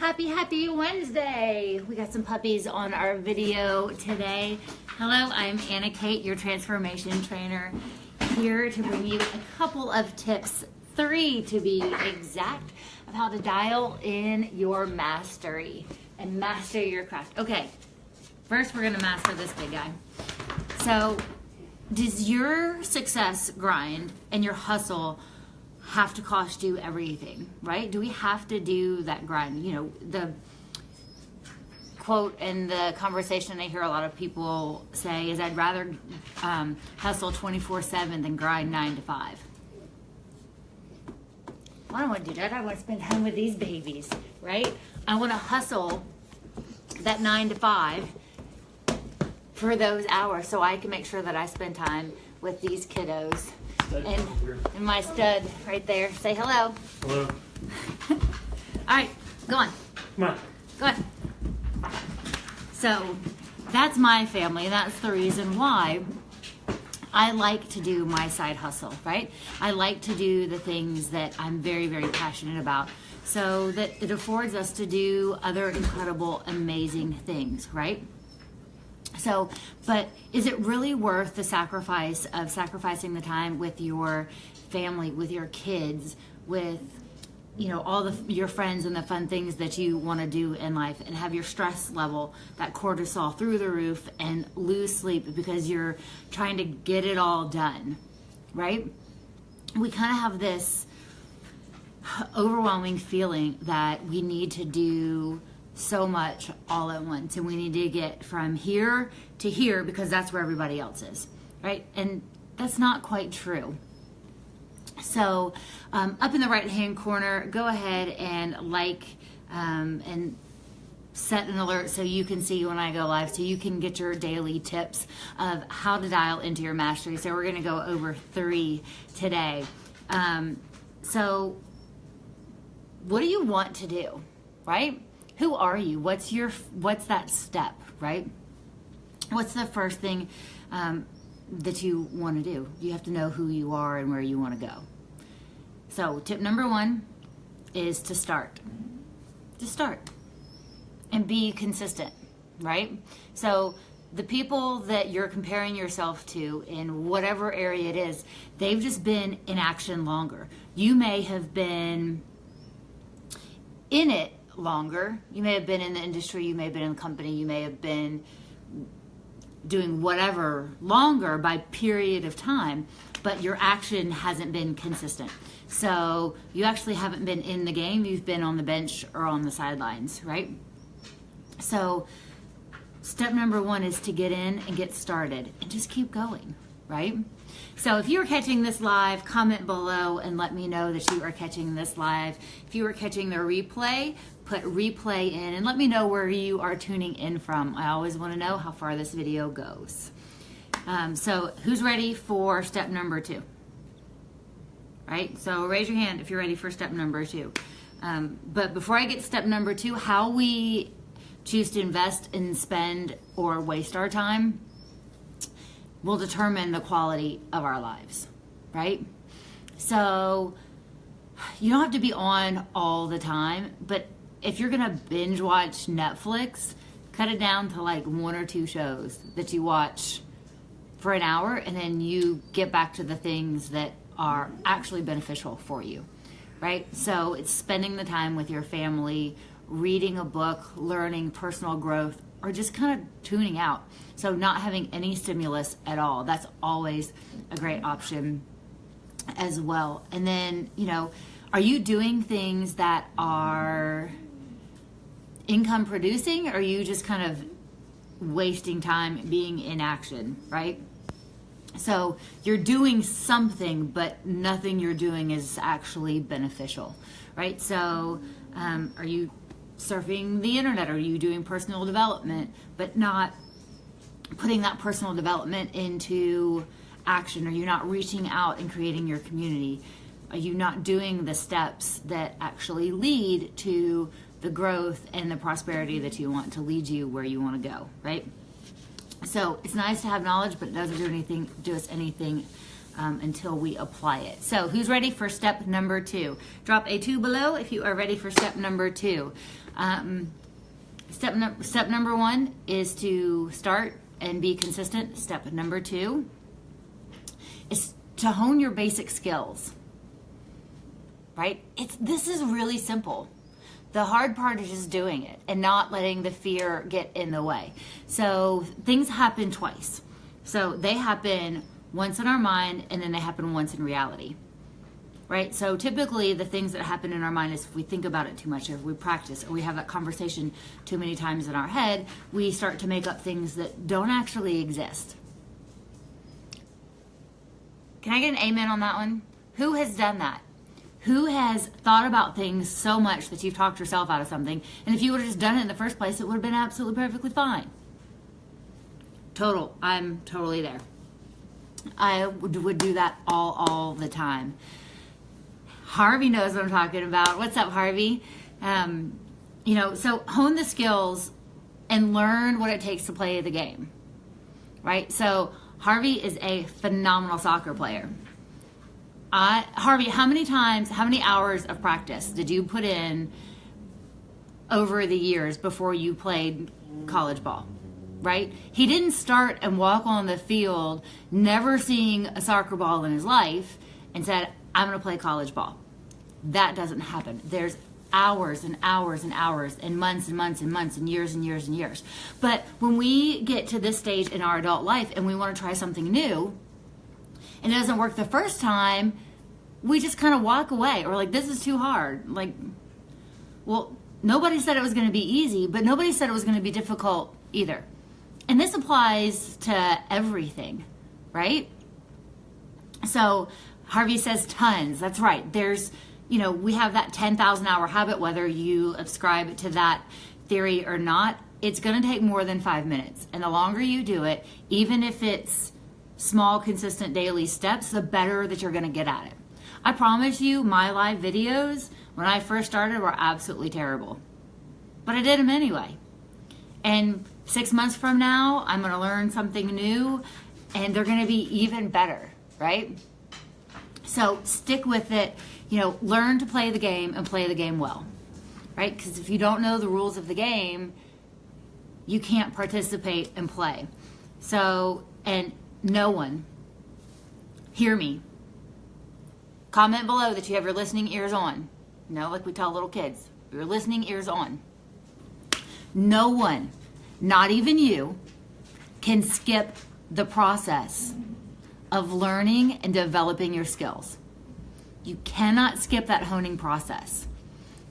Happy Wednesday. We got some puppies on our video today. Hello, I'm Anna Kate, your transformation trainer, here to bring you a couple of tips, 3 to be exact, of how to dial in your mastery and master your craft. Okay, first we're gonna master this big guy. So, does your success grind and your hustle have to cost you everything, right? Do we have to do that grind? You know, the quote in the conversation I hear a lot of people say is, I'd rather hustle 24/7 than grind 9 to 5. Well, I don't want to do that. I want to spend time with these babies, right? I want to hustle that 9 to 5 for those hours so I can make sure that I spend time with these kiddos. And my stud right there. Say hello. Hello. All right, go on. Come on. Go on. So that's my family. That's the reason why I like to do my side hustle, right? I like to do the things that I'm very, very passionate about so that it affords us to do other incredible, amazing things, right? So, but is it really worth the sacrifice of sacrificing the time with your family, with your kids, with, you know, all your friends and the fun things that you want to do in life, and have your stress level, that cortisol, through the roof, and lose sleep because you're trying to get it all done, right? We kind of have this overwhelming feeling that we need to do so much all at once, and we need to get from here to here because that's where everybody else is, right? And that's not quite true. So up in the right hand corner, go ahead and like and set an alert so you can see when I go live, so you can get your daily tips of how to dial into your mastery. So we're going to go over 3 today. So what do you want to do, right? Who are you? What's that step, right? What's the first thing that you want to do? You have to know who you are and where you want to go. So tip number 1 is to start. Just start and be consistent, right? So the people that you're comparing yourself to in whatever area it is, they've just been in action longer. You may have been in it longer. You may have been in the industry, you may have been in the company, you may have been doing whatever longer by period of time, but your action hasn't been consistent. So you actually haven't been in the game, you've been on the bench or on the sidelines, right? So step number 1 is to get in and get started and just keep going, right? So if you're catching this live, comment below and let me know that you are catching this live. If you are catching the replay, put replay in and let me know where you are tuning in from. I always want to know how far this video goes. So who's ready for step number 2? Right? So raise your hand if you're ready for step number 2. But before I get to step number 2, how we choose to invest and spend or waste our time will determine the quality of our lives, right? So you don't have to be on all the time, but if you're gonna binge watch Netflix, cut it down to like 1 or 2 shows that you watch for an hour, and then you get back to the things that are actually beneficial for you, right? So it's spending the time with your family, reading a book, learning personal growth, or just kind of tuning out. So not having any stimulus at all. That's always a great option as well. And then, you know, are you doing things that are income producing, or are you just kind of wasting time being in action, right? So you're doing something, but nothing you're doing is actually beneficial, right? So are you surfing the internet? Are you doing personal development, but not putting that personal development into action? Are you not reaching out and creating your community? Are you not doing the steps that actually lead to the growth and the prosperity that you want to lead you where you want to go, right? So it's nice to have knowledge, but it doesn't do us anything until we apply it. So who's ready for step number 2? Drop a 2 below if you are ready for step number 2. Step number 1 is to start and be consistent. Step number 2 is to hone your basic skills, right? This is really simple. The hard part is just doing it and not letting the fear get in the way. So things happen twice. So they happen once in our mind, and then they happen once in reality, right? So typically the things that happen in our mind is if we think about it too much, or if we practice, or we have that conversation too many times in our head, we start to make up things that don't actually exist. Can I get an amen on that one? Who has done that? Who has thought about things so much that you've talked yourself out of something, and if you would have just done it in the first place, it would have been absolutely perfectly fine? I'm totally there. I would do that all the time. Harvey knows what I'm talking about. What's up, Harvey? So hone the skills and learn what it takes to play the game, right? So Harvey is a phenomenal soccer player. Harvey, how many hours of practice did you put in over the years before you played college ball? Right? He didn't start and walk on the field never seeing a soccer ball in his life and said, I'm going to play college ball. That doesn't happen. There's hours and hours and hours and months and months and months and years and years and years. But when we get to this stage in our adult life and we want to try something new and it doesn't work the first time, we just kind of walk away, or like, this is too hard. Like, well, nobody said it was going to be easy, but nobody said it was going to be difficult either. And this applies to everything, right? So Harvey says tons. That's right. We have that 10,000 hour habit, whether you ascribe to that theory or not. It's going to take more than 5 minutes. And the longer you do it, even if it's small, consistent daily steps, the better that you're going to get at it. I promise you, my live videos, when I first started, were absolutely terrible. But I did them anyway. And 6 months from now, I'm going to learn something new, and they're going to be even better, right? So stick with it. Learn to play the game and play the game well, right? Because if you don't know the rules of the game, you can't participate and play. So, and no one, hear me. Comment below that you have your listening ears on. Like we tell little kids, your listening ears on. No one, not even you, can skip the process of learning and developing your skills. You cannot skip that honing process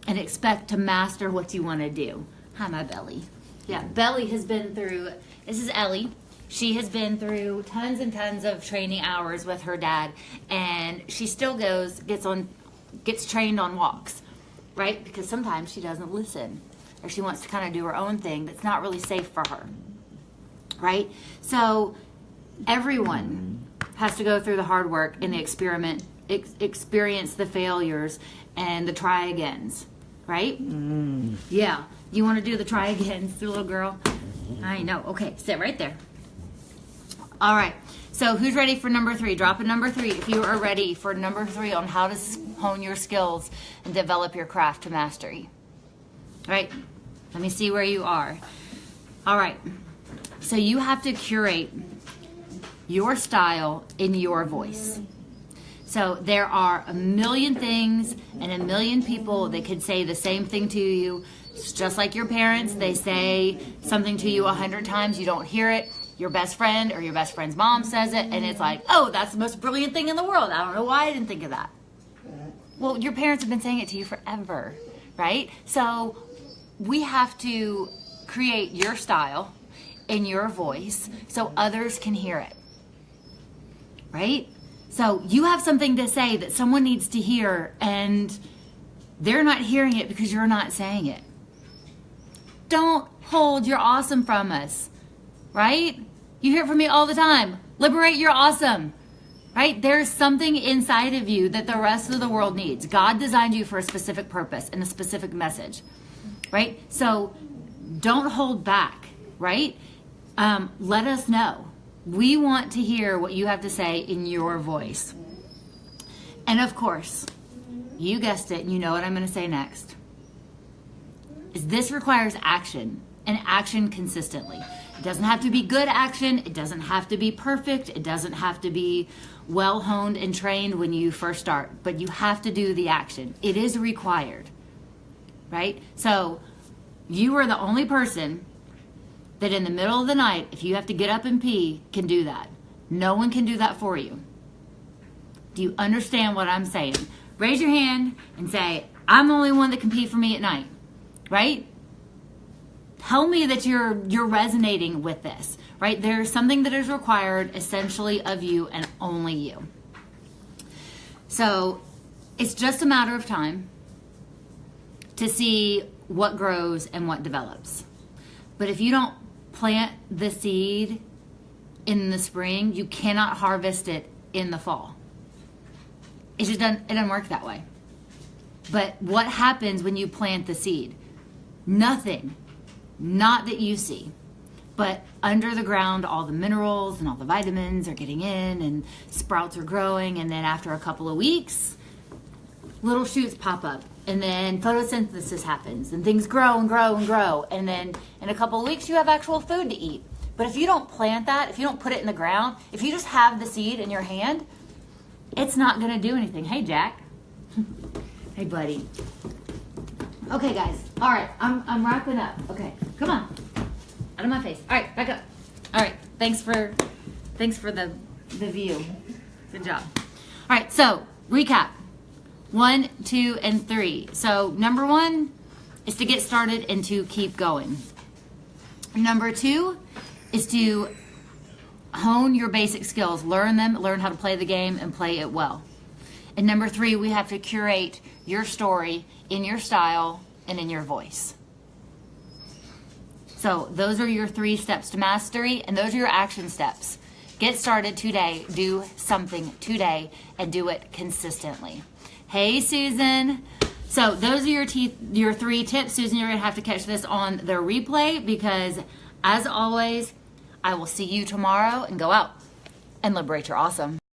and expect to master what you want to do. Hi, my Belly. Yeah, Belly has been through, this is Ellie. She has been through tons and tons of training hours with her dad, and she still gets trained on walks, right? Because sometimes she doesn't listen, or she wants to kind of do her own thing that's not really safe for her, right? So everyone has to go through the hard work and the experience the failures and the try agains, right? Yeah, you want to do the try agains, little girl? I know. Okay, sit right there. All right, so who's ready for number 3? Drop a number 3 if you are ready for number 3 on how to hone your skills and develop your craft to mastery. All right, let me see where you are. All right, so you have to curate your style in your voice. So there are a million things and a million people that could say the same thing to you. It's just like your parents, they say something to you 100 times, you don't hear it. Your best friend or your best friend's mom says it, and it's like, oh, that's the most brilliant thing in the world. I don't know why I didn't think of that. Well, your parents have been saying it to you forever, right? So we have to create your style in your voice so others can hear it, right? So you have something to say that someone needs to hear, and they're not hearing it because you're not saying it. Don't hold your awesome from us, right? You hear it from me all the time. Liberate your awesome, right? There's something inside of you that the rest of the world needs. God designed you for a specific purpose and a specific message, right? So don't hold back, right? Let us know. We want to hear what you have to say in your voice. And of course, you guessed it, and you know what I'm going to say next. Is this requires action, and action consistently. It doesn't have to be good action. It doesn't have to be perfect. It doesn't have to be well honed and trained when you first start, but you have to do the action. It is required, right? So you are the only person that in the middle of the night, if you have to get up and pee, can do that. No one can do that for you. Do you understand what I'm saying? Raise your hand and say, I'm the only one that can pee for me at night, right? Tell me that you're resonating with this, right? There's something that is required essentially of you and only you. So it's just a matter of time to see what grows and what develops. But if you don't plant the seed in the spring, you cannot harvest it in the fall. It doesn't work that way. But what happens when you plant the seed? Nothing. Not that you see, but under the ground, all the minerals and all the vitamins are getting in and sprouts are growing. And then after a couple of weeks, little shoots pop up and then photosynthesis happens and things grow and grow and grow. And then in a couple of weeks, you have actual food to eat. But if you don't plant that, if you don't put it in the ground, if you just have the seed in your hand, it's not going to do anything. Hey, Jack. Hey, buddy. Okay, guys. All right, I'm wrapping up. Okay, come on. Out of my face. All right, back up. All right, thanks for the view. Good job. All right, so recap. 1, 2, and 3. So number 1 is to get started and to keep going. Number 2 is to hone your basic skills. Learn them, learn how to play the game, and play it well. And number 3, we have to curate your story in your style and in your voice. So those are your 3 steps to mastery, and those are your action steps. Get started today, do something today, and do it consistently. Hey, Susan. So those are your 3 tips. Susan, you're going to have to catch this on the replay because, as always, I will see you tomorrow, and go out and liberate your awesome.